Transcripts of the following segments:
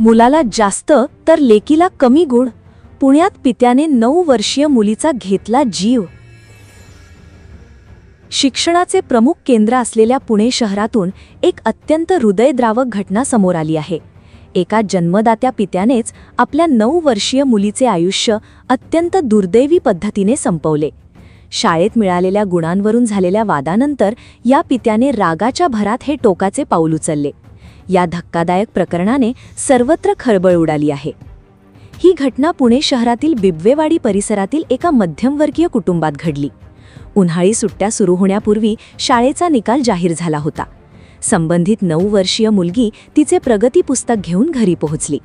मुलाला जास्त तर लेकीला कमी गुण. पुण्यात पित्याने 9 वर्षीय मुलीचा घेतला जीव. शिक्षणाचे प्रमुख केंद्र असलेल्या पुणे शहरातून एक अत्यंत हृदयद्रावक घटना समोर आली आहे. एका जन्मदात्या पित्यानेच आपल्या 9 वर्षीय मुलीचे आयुष्य अत्यंत दुर्दैवी पद्धतीने संपवले. शाळेत मिळालेल्या गुणांवरून झालेल्या वादानंतर या पित्याने रागाच्या भरात हे टोकाचे पाऊल उचलले. या धक्कादायक प्रकरणाने सर्वत्र खळबळ उडाली आहे. ही घटना पुणे शहरातील बिबवेवाडी परिसरातील एका मध्यमवर्गीय कुटुंबात घडली. उन्हाळी सुट्ट्या सुरू होण्यापूर्वी शाळेचा निकाल जाहीर झाला होता. संबंधित 9 वर्षीय मुलगी तिचे प्रगती पुस्तक घेऊन घरी पोहोचली.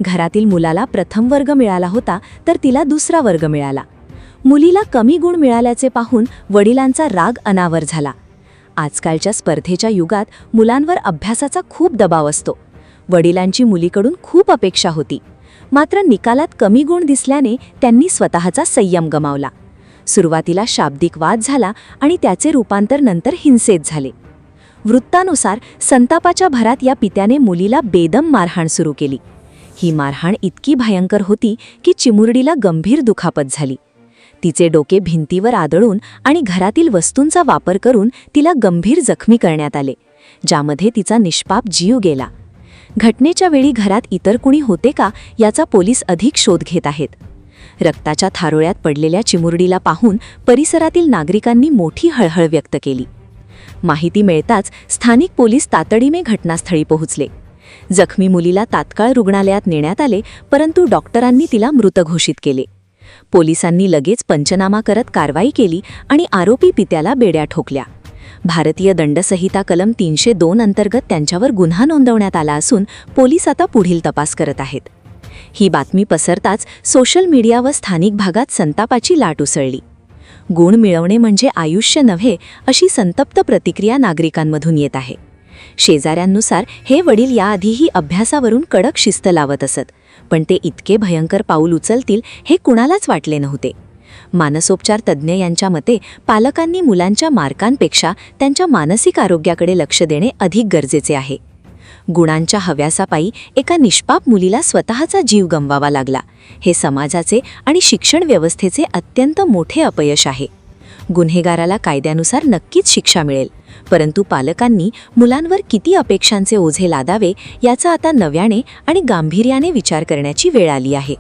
घरातील मुलाला प्रथम वर्ग मिळाला होता तर तिला दुसरा वर्ग मिळाला. मुलीला कमी गुण मिळाल्याचे पाहून वडिलांचा राग अनावर झाला. आजकालच्या स्पर्धेच्या युगात मुलांवर अभ्यासाचा खूप दबाव असतो. वडिलांची मुलीकडून खूप अपेक्षा होती. मात्र निकालात कमी गुण दिसल्याने त्यांनी स्वतःचा संयम गमावला. सुरुवातीला शाब्दिक वाद झाला आणि त्याचे रूपांतर नंतर हिंसेत झाले. वृत्तानुसार संतापाच्या भरात या पित्याने मुलीला बेदम मारहाण सुरू केली. ही मारहाण इतकी भयंकर होती की चिमुरडीला गंभीर दुखापत झाली. तिचे डोके भिंतीवर आदळून आणि घरातील वस्तूंचा वापर करून तिला गंभीर जखमी करण्यात आले, ज्यामध्ये तिचा निष्पाप जीव गेला. घटनेच्या वेळी घरात इतर कुणी होते का याचा पोलीस अधिक शोध घेत आहेत. रक्ताच्या थारोळ्यात पडलेल्या चिमुरडीला पाहून परिसरातील नागरिकांनी मोठी हळहळ व्यक्त केली. माहिती मिळताच स्थानिक पोलीस तातडीने घटनास्थळी पोहोचले. जखमी मुलीला तात्काळ रुग्णालयात नेण्यात आले, परंतु डॉक्टरांनी तिला मृत घोषित केले. पोलिसांनी लगेच पंचनामा करत कारवाई केली आणि आरोपी पित्याला बेड्या ठोकल्या. भारतीय दंडसंहिता कलम 302 अंतर्गत त्यांच्यावर गुन्हा नोंदवण्यात आला असून पोलीस आता पुढील तपास करत आहेत. ही बातमी पसरताच सोशल मीडिया व स्थानिक भागात संतापाची लाट उसळली. गुण मिळवणे म्हणजे आयुष्य नव्हे अशी संतप्त प्रतिक्रिया नागरिकांमधून येत आहे. शेजाऱ्यांनुसार हे वडील याआधीही अभ्यासावरून कडक शिस्त लावत असत, पण ते इतके भयंकर पाऊल उचलतील हे कुणालाच वाटले नव्हते. मानसोपचार तज्ज्ञ यांच्या मते पालकांनी मुलांच्या मार्कांपेक्षा त्यांच्या मानसिक आरोग्याकडे लक्ष देणे अधिक गरजेचे आहे. गुणांच्या हव्यासापायी एका निष्पाप मुलीला स्वतःचा जीव गमवावा लागला. हे समाजाचे आणि शिक्षण व्यवस्थेचे अत्यंत मोठे अपयश आहे. गुन्हेगाराला कायद्यानुसार नक्कीच शिक्षा मिळेल, परंतु पालकांनी मुलांवर किती अपेक्षांचे ओझे लादावे याचा आता नव्याने आणि गांभीर्याने विचार करण्याची वेळ आली आहे.